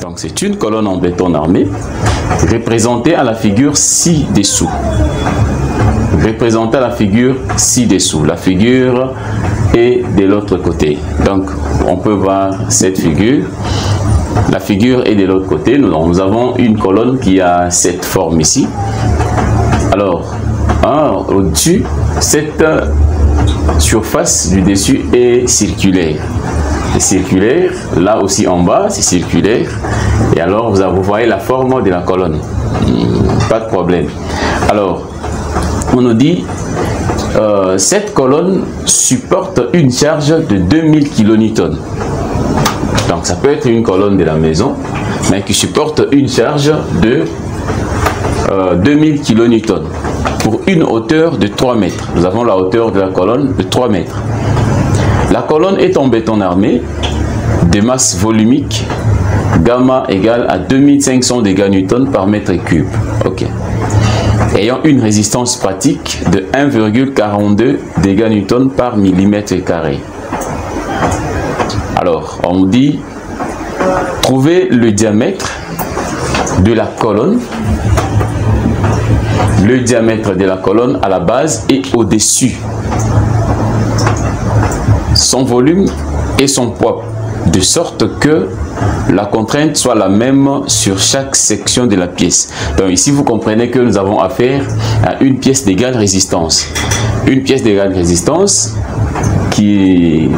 Donc c'est une colonne en béton armé représentée à la figure ci-dessous. Représentée à la figure ci-dessous. La figure est de l'autre côté. Donc on peut voir cette figure. La figure est de l'autre côté. Nous avons une colonne qui a cette forme ici. Alors, au-dessus, cette surface du dessus est circulaire. C'est circulaire. Là aussi en bas, c'est circulaire. Et alors, vous voyez la forme de la colonne. Pas de problème. Alors, on nous dit, cette colonne supporte une charge de 2000 kN. Donc, ça peut être une colonne de la maison, mais qui supporte une charge de 2000 kN pour une hauteur de 3 mètres. Nous avons la hauteur de la colonne de 3 mètres. La colonne est en béton armé de masse volumique gamma égale à 2500 dégâts-newtons par mètre cube. Ok. Ayant une résistance pratique de 1,42 dégâts-newtons par millimètre carré. Alors, on nous dit, trouver le diamètre de la colonne. Le diamètre de la colonne à la base et au-dessus. Son volume et son poids, de sorte que la contrainte soit la même sur chaque section de la pièce. Donc ici, vous comprenez que nous avons affaire à une pièce d'égale résistance. Une pièce d'égale résistance qui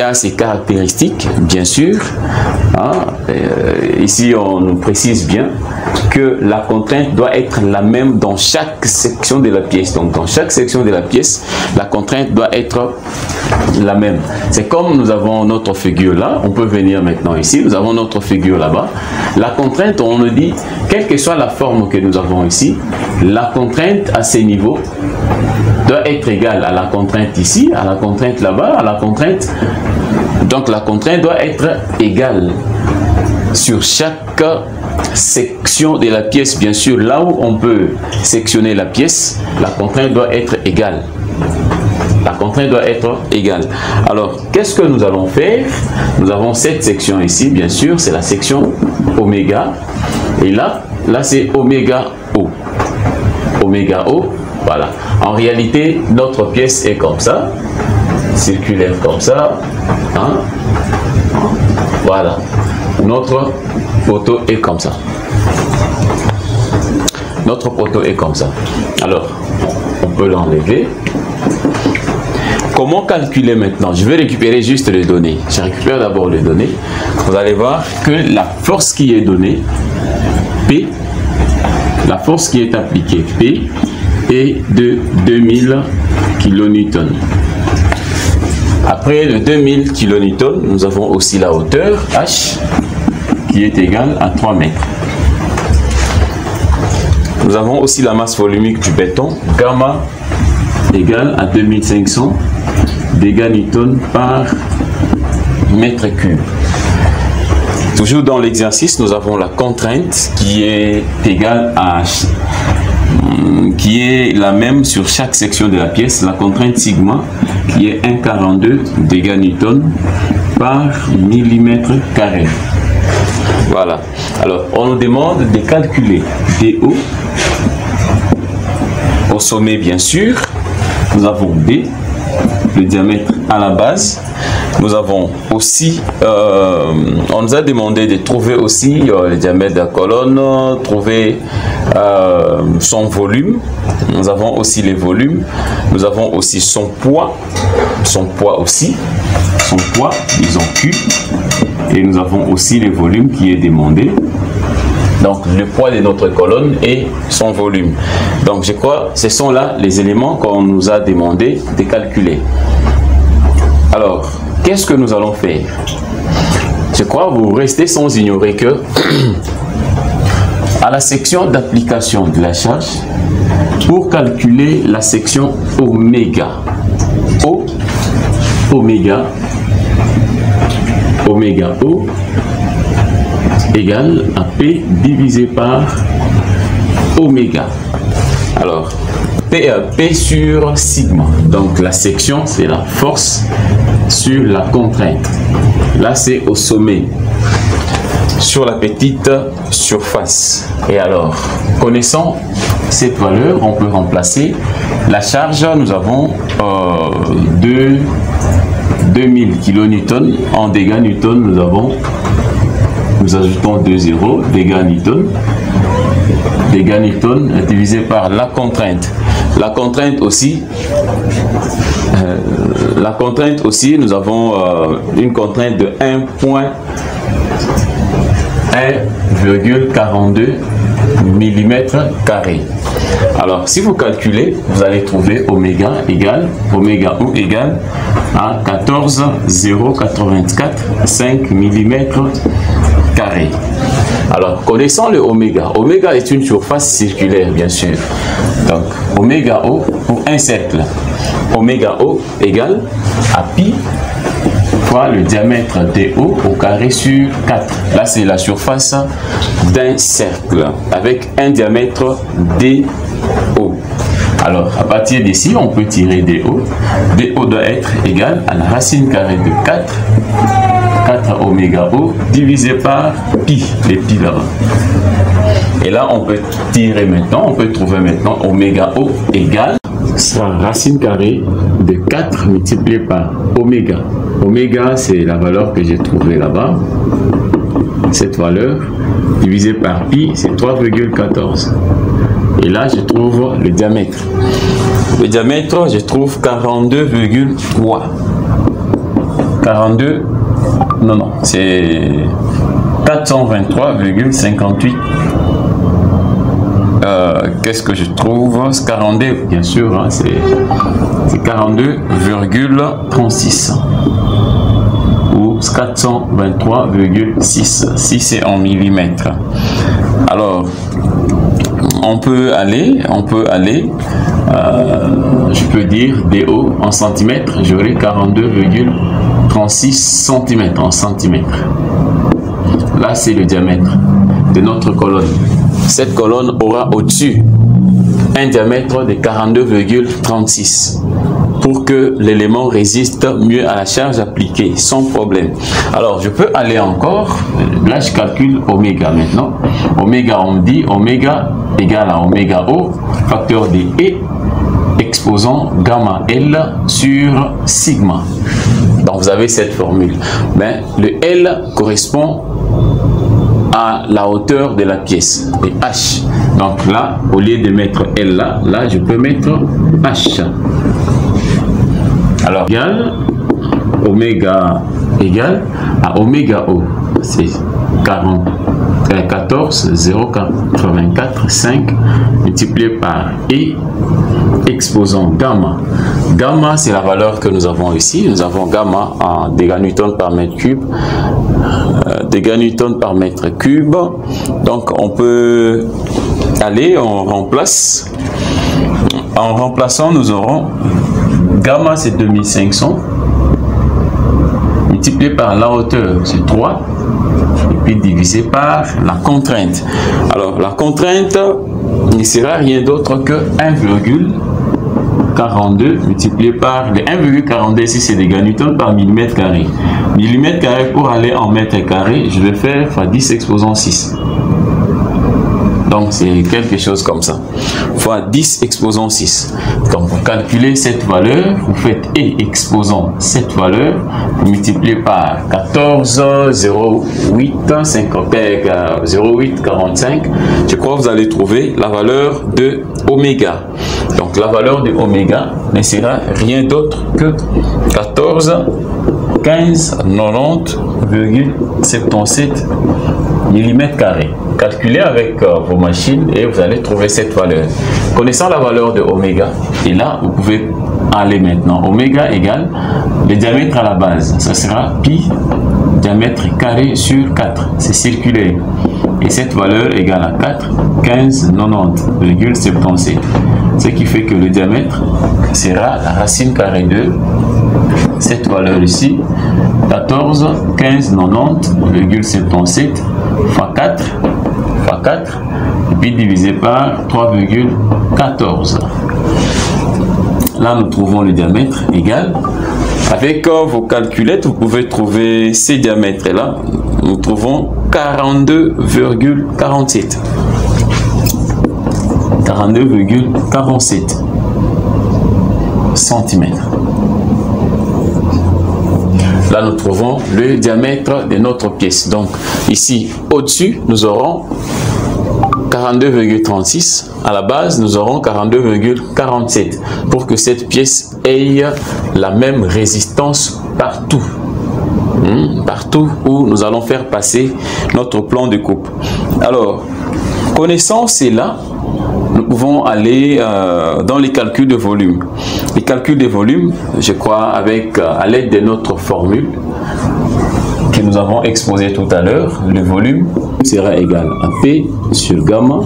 a ses caractéristiques, bien sûr. Ici, on nous précise bien que la contrainte doit être la même dans chaque section de la pièce. Donc, dans chaque section de la pièce, la contrainte doit être la même. C'est comme nous avons notre figure là. On peut venir maintenant ici. Nous avons notre figure là-bas. La contrainte, on nous dit, quelle que soit la forme que nous avons ici, la contrainte à ces niveaux doit être égale à la contrainte ici, à la contrainte là-bas, à la contrainte. Donc la contrainte doit être égale sur chaque section de la pièce. Bien sûr, là où on peut sectionner la pièce, la contrainte doit être égale. La contrainte doit être égale. Alors, qu'est-ce que nous allons faire? Nous avons cette section ici, bien sûr, c'est la section oméga. Et là c'est oméga O. Oméga O. Voilà. En réalité, notre pièce est comme ça, circulaire comme ça. Voilà. Notre poteau est comme ça. Notre poteau est comme ça. Alors, on peut l'enlever. Comment calculer maintenant? Je vais récupérer juste les données. Je récupère d'abord les données. Vous allez voir que la force qui est donnée, P, la force qui est appliquée, P, est de 2000 kN. Après le 2000 kN, nous avons aussi la hauteur H qui est égale à 3 mètres. Nous avons aussi la masse volumique du béton, gamma égale à 2500 dégâts-newtons par mètre cube. Toujours dans l'exercice, nous avons la contrainte qui est égale à H, qui est la même sur chaque section de la pièce, la contrainte sigma qui est 1,42 dégâts-newtons par millimètre carré. Voilà. Alors, on nous demande de calculer DO au sommet, bien sûr. Nous avons D, le diamètre à la base. Nous avons aussi, on nous a demandé de trouver aussi le diamètre de la colonne, trouver son volume. Nous avons aussi les volumes. Nous avons aussi son poids aussi, son poids, disons Q. Et nous avons aussi le volume qui est demandé. Donc le poids de notre colonne et son volume. Donc je crois que ce sont là les éléments qu'on nous a demandé de calculer. Alors, qu'est-ce que nous allons faire? Je crois que vous restez sans ignorer que à la section d'application de la charge, pour calculer la section oméga, oméga O égale à P divisé par oméga. Alors, P sur sigma. Donc la section, c'est la force sur la contrainte. Là, c'est au sommet. sur la petite surface. Et alors, connaissant cette valeur, on peut remplacer la charge. Nous avons 2000 kN en dégâts newton. Nous ajoutons 2 zéros, dégâts newton. Dégâts newton divisé par la contrainte. La contrainte aussi, nous avons une contrainte de 1,42 mm². Alors, si vous calculez, vous allez trouver oméga O égale à 14,084,5 mm². Alors, connaissant le oméga, oméga est une surface circulaire, bien sûr. Donc, oméga O pour un cercle. Oméga O égale à pi fois le diamètre DO au carré sur 4. Là, c'est la surface d'un cercle avec un diamètre DO. Alors, à partir d'ici, on peut tirer DO. DO doit être égal à la racine carrée de 4 oméga O divisé par pi, les pi là-bas. Et là, on peut tirer maintenant, on peut trouver maintenant oméga O égale la racine carrée de 4 multiplié par oméga. Oméga, c'est la valeur que j'ai trouvée là-bas. Cette valeur divisé par pi, c'est 3,14. Et là, je trouve le diamètre. Le diamètre, je trouve 42,3. 42, non, c'est 423,58. Qu'est-ce que je trouve? 42, bien sûr, hein, c'est 42,36 ou 423,6 si c'est en millimètres. Alors, on peut aller, je peux dire DO en centimètres, j'aurai 42,36 cm en centimètres. Là, c'est le diamètre de notre colonne. Cette colonne aura au-dessus un diamètre de 42,36 pour que l'élément résiste mieux à la charge appliquée sans problème. Alors, je peux aller encore. Là, je calcule oméga maintenant. Oméga, on me dit oméga égale à oméga O, facteur de E, exposant gamma L sur sigma. Donc, vous avez cette formule. Mais le L correspond à la hauteur de la pièce, et H. Donc là, au lieu de mettre L là, je peux mettre H. Alors, égal, oméga égale à oméga O. C'est 14,084,5 multiplié par E exposant gamma. Gamma, c'est la valeur que nous avons ici. Nous avons gamma en dégâts newton par mètre cube. Dégâts newton par mètre cube. Donc, on peut aller, on remplace. En remplaçant, nous aurons gamma, c'est 2500. Multiplié par la hauteur, c'est 3. Et puis divisé par la contrainte. Alors, la contrainte ne sera rien d'autre que 1,42 multiplié par les 1,42 ici, c'est dégâts newton par millimètre carré. Millimètre carré pour aller en mètre carré, je vais faire fois 10 exposant 6. Donc, c'est quelque chose comme ça. Fois 10 exposant 6. Quand vous calculez cette valeur, vous faites E exposant cette valeur, vous multipliez par 14,0845. Je crois que vous allez trouver la valeur de oméga. Donc, la valeur de oméga ne sera rien d'autre que 14,1590,77 mm². Calculez avec vos machines et vous allez trouver cette valeur. Connaissant la valeur de oméga, et là, vous pouvez aller maintenant. Oméga égale le diamètre à la base. Ça sera pi diamètre carré sur 4. C'est circulaire. Et cette valeur égale à 4,1590,77. Ce qui fait que le diamètre sera la racine carrée de cette valeur ici, 14,1590,77 fois 4, et puis divisé par 3,14. Là, nous trouvons le diamètre égal. Avec vos calculettes, vous pouvez trouver ces diamètres là. Nous trouvons 42,47. 42,47 cm. Là, nous trouvons le diamètre de notre pièce. Donc, ici, au-dessus, nous aurons 42,36. À la base, nous aurons 42,47 pour que cette pièce ait la même résistance partout. Partout où nous allons faire passer notre plan de coupe. Alors, connaissant cela, nous pouvons aller dans les calculs de volume. Les calculs de volume, je crois, à l'aide de notre formule que nous avons exposée tout à l'heure, le volume sera égal à P sur gamma,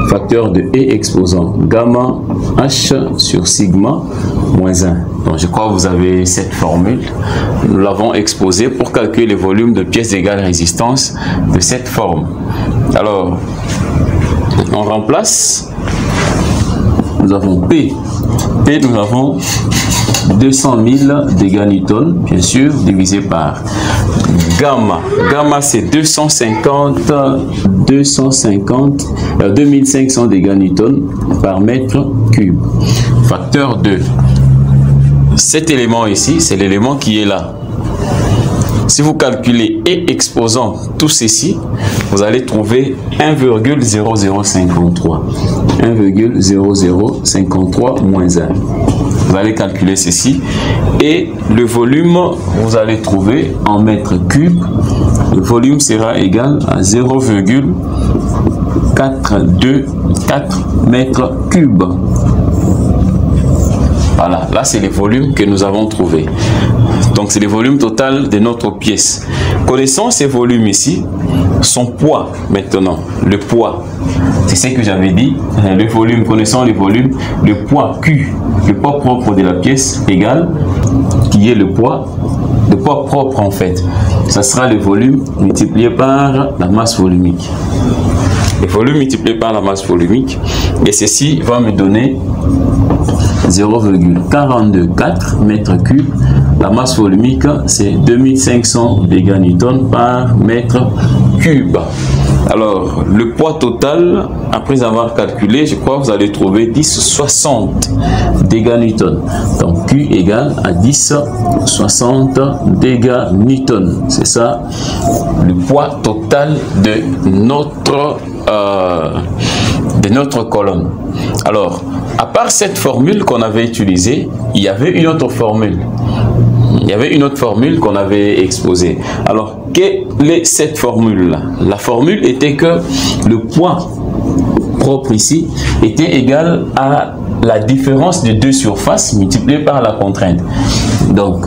facteur de E exposant gamma H sur sigma moins 1. Donc je crois que vous avez cette formule. Nous l'avons exposée pour calculer le volume de pièces d'égale résistance de cette forme. Alors, on remplace. Nous avons P. P, nous avons 200 000 dégâts Newton, bien sûr, divisé par gamma. Gamma, c'est 2500 dégâts Newton par mètre cube. Facteur 2. Cet élément ici, c'est l'élément qui est là. Si vous calculez et exposant tout ceci, vous allez trouver 1,0053. 1,0053 moins 1. Vous allez calculer ceci. Et le volume, vous allez trouver en mètres cubes. Le volume sera égal à 0,424 mètres cubes. Voilà, là c'est le volume que nous avons trouvé. Donc c'est le volume total de notre pièce. Connaissant ces volumes ici, son poids maintenant, le poids, c'est ce que j'avais dit, le volume, connaissant les volumes, le poids Q, le poids propre de la pièce égale, qui est le poids propre en fait, ça sera le volume multiplié par la masse volumique. Le volume multiplié par la masse volumique, et ceci va me donner 0,424 mètres cubes. La masse volumique, c'est 2500 dégâts Newton par mètre cube. Alors, le poids total, après avoir calculé, je crois que vous allez trouver 1060 dégâts Newton. Donc, Q égale à 1060 dégâts Newton. C'est ça, le poids total de notre colonne. Alors, à part cette formule qu'on avait utilisée, il y avait une autre formule. Il y avait une autre formule qu'on avait exposée. Alors, quelle est cette formule-là? La formule était que le poids propre ici était égal à la différence de deux surfaces multipliée par la contrainte. Donc,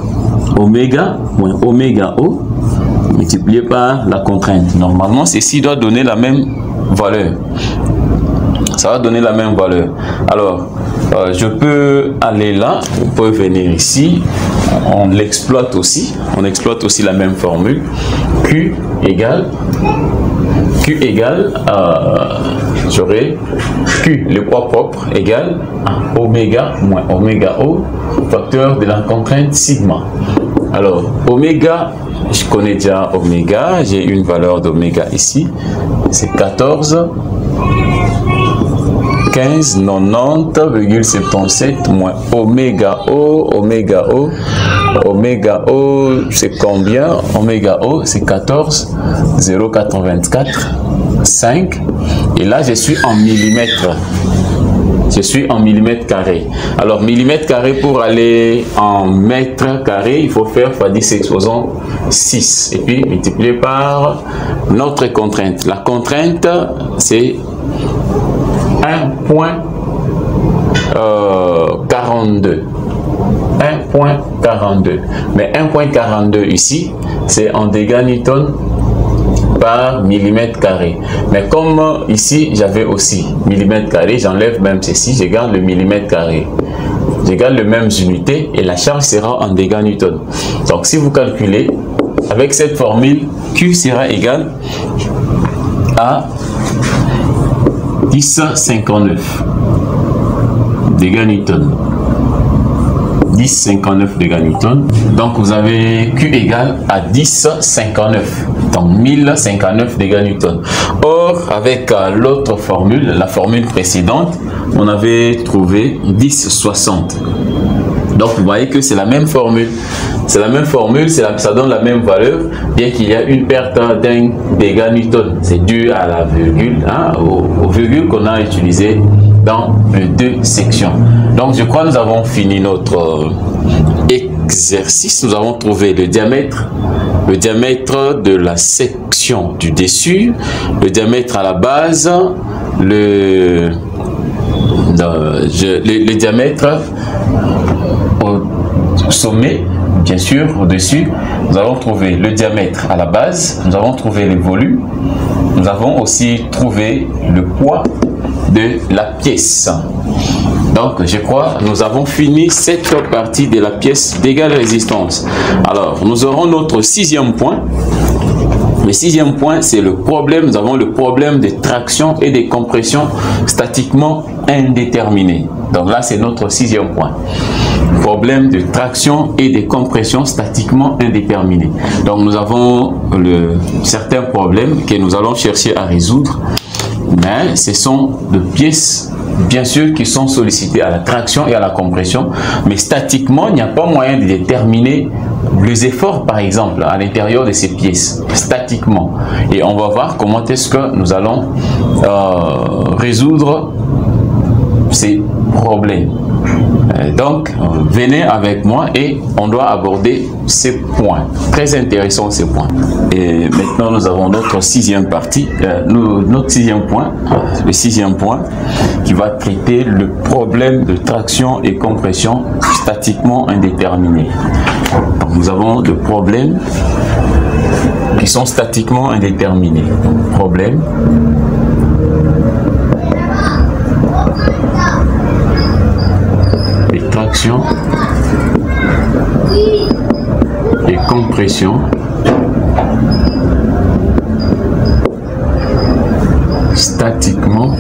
oméga moins oméga O multiplié par la contrainte. Normalement, ceci doit donner la même valeur. Ça va donner la même valeur. Alors, je peux aller là, on peut venir ici, on l'exploite aussi. On exploite aussi la même formule. Q égale, j'aurai Q, le poids propre, égale à oméga moins oméga O, facteur de la contrainte sigma. Alors, oméga, je connais déjà oméga, j'ai une valeur d'oméga ici, c'est 14. 90,77 moins oméga O, oméga O c'est combien? Oméga O c'est 14,084, 5. Et là je suis en millimètres. Je suis en millimètres carrés. Alors millimètres carrés pour aller en mètres carrés, il faut faire x 10 exposant 6. Et puis multiplier par notre contrainte. La contrainte c'est 1,42. 1,42. Mais 1,42 ici, c'est en dégâts Newton par millimètre carré. Mais comme ici, j'avais aussi millimètre carré, j'enlève même ceci, je garde le millimètre carré. Je garde les mêmes unités et la charge sera en dégâts Newton. Donc, si vous calculez, avec cette formule, Q sera égal à 10,59 dégâts Newton. 10,59 dégâts Newton. Donc vous avez Q égale à 10,59. Donc 1059 dégâts Newton. Or, avec l'autre formule, la formule précédente, on avait trouvé 1060. Donc vous voyez que c'est la même formule. C'est la même formule, ça donne la même valeur, bien qu'il y a une perte d'un dégât Newton. C'est dû à la virgule, hein, au virgule qu'on a utilisé dans les deux sections. Donc je crois que nous avons fini notre exercice. Nous avons trouvé le diamètre de la section du dessus, le diamètre à la base, le diamètre au sommet, bien sûr, au-dessus. Nous avons trouvé le diamètre à la base, nous avons trouvé le volume, nous avons aussi trouvé le poids de la pièce. Donc, je crois que nous avons fini cette partie de la pièce d'égale résistance. Alors, nous aurons notre sixième point. Le sixième point, c'est le problème. Nous avons le problème de traction et de compression statiquement indéterminé. Donc là, c'est notre sixième point. Problème de traction et de compression statiquement indéterminé. Donc nous avons certains problèmes que nous allons chercher à résoudre. Mais ce sont des pièces, bien sûr, qui sont sollicitées à la traction et à la compression. Mais statiquement, il n'y a pas moyen de déterminer les efforts, par exemple, à l'intérieur de ces pièces, statiquement. Et on va voir comment est-ce que nous allons résoudre ces problèmes. Donc, venez avec moi et on doit aborder ces points. Très intéressant ces points. Et maintenant, nous avons notre sixième partie, notre sixième point, le sixième point qui va traiter le problème de traction et compression statiquement indéterminé. Donc, nous avons des problèmes qui sont statiquement indéterminés. Problème et traction et compression statiquement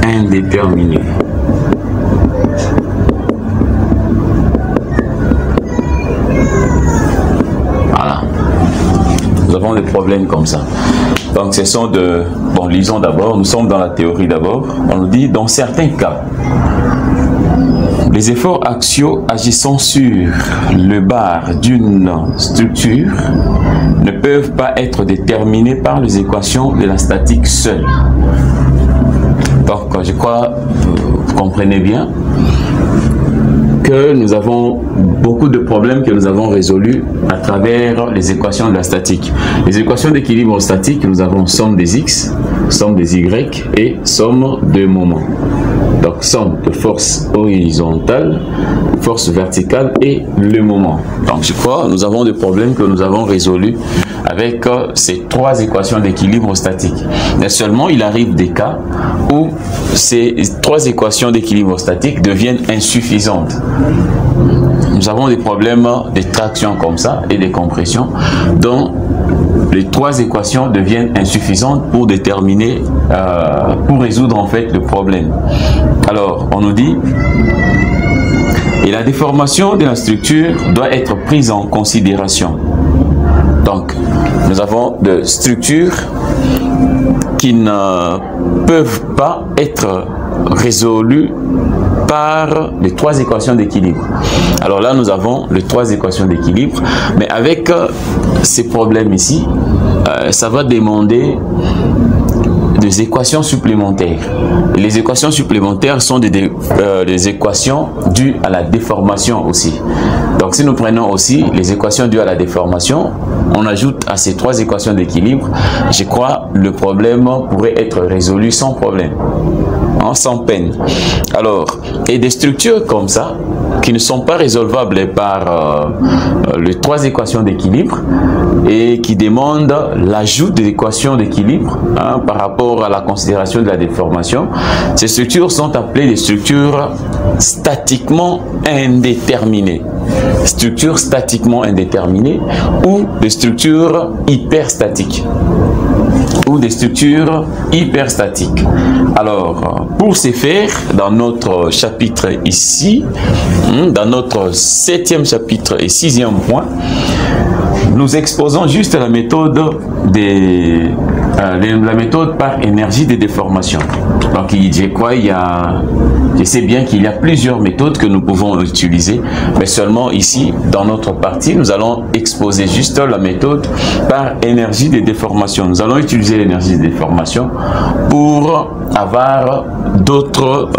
indéterminé. Voilà. Nous avons des problèmes comme ça. Donc, ce sont de... Bon, lisons d'abord. Nous sommes dans la théorie d'abord. On nous dit, dans certains cas, les efforts axiaux agissant sur le bar d'une structure ne peuvent pas être déterminés par les équations de la statique seule. Donc, je crois, vous comprenez bien que nous avons beaucoup de problèmes que nous avons résolus à travers les équations de la statique. Les équations d'équilibre statique, nous avons somme des x, somme des y et somme de moments. Donc somme de force horizontale, force verticale et le moment. Donc je crois nous avons des problèmes que nous avons résolus avec ces trois équations d'équilibre statique. Mais seulement il arrive des cas où ces trois équations d'équilibre statique deviennent insuffisantes. Nous avons des problèmes de traction comme ça et de compression dont les trois équations deviennent insuffisantes pour déterminer, pour résoudre en fait le problème. Alors, on nous dit, et la déformation de la structure doit être prise en considération. Donc, nous avons des structures qui ne peuvent pas être résolues par les trois équations d'équilibre. Alors là, nous avons les trois équations d'équilibre, mais avec ces problèmes ici, ça va demander des équations supplémentaires. Et les équations supplémentaires sont des équations dues à la déformation aussi. Donc si nous prenons aussi les équations dues à la déformation, on ajoute à ces trois équations d'équilibre, je crois le problème pourrait être résolu sans problème, hein, sans peine. Alors, et des structures comme ça, qui ne sont pas résolvables par les trois équations d'équilibre et qui demandent l'ajout des équations d'équilibre par rapport à la considération de la déformation. Ces structures sont appelées des structures statiquement indéterminées. Structures statiquement indéterminées ou des structures hyperstatiques. ou des structures hyperstatiques. Alors, pour ce faire, dans notre chapitre ici, dans notre 7e chapitre et 6e point, nous exposons juste la méthode la méthode par énergie de déformation. Donc, je sais bien qu'il y a plusieurs méthodes que nous pouvons utiliser, mais seulement ici, dans notre partie, nous allons exposer juste la méthode par énergie de déformation. Nous allons utiliser l'énergie de déformation pour avoir d'autres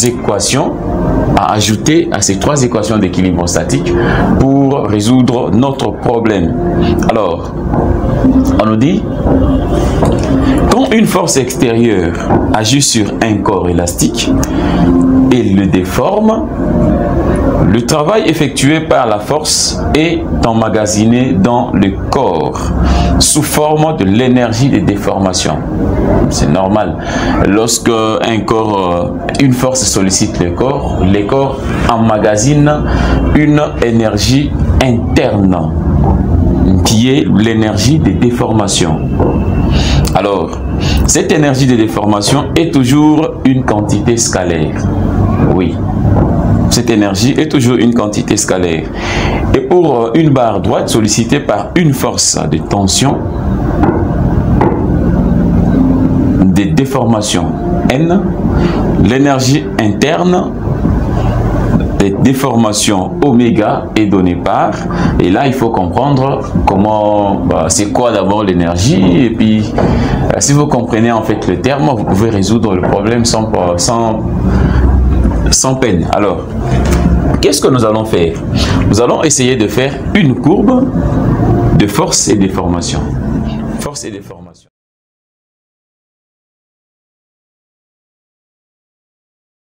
équations à ajouter à ces 3 équations d'équilibre statique pour résoudre notre problème. Alors, on nous dit, quand une force extérieure agit sur un corps élastique et le déforme, le travail effectué par la force est emmagasiné dans le corps sous forme de l'énergie de déformation. C'est normal. Lorsque une force sollicite le corps emmagasine une énergie interne qui est l'énergie de déformation. Alors, cette énergie de déformation est toujours une quantité scalaire. Oui. Cette énergie est toujours une quantité scalaire. Et pour une barre droite sollicitée par une force de tension, de déformation N, l'énergie interne des déformations oméga est donnée par, et là il faut comprendre comment, c'est quoi d'abord l'énergie, et puis si vous comprenez en fait le terme, vous pouvez résoudre le problème sans peine. Alors, qu'est-ce que nous allons faire? Nous allons essayer de faire une courbe de force et déformation. Force et déformation.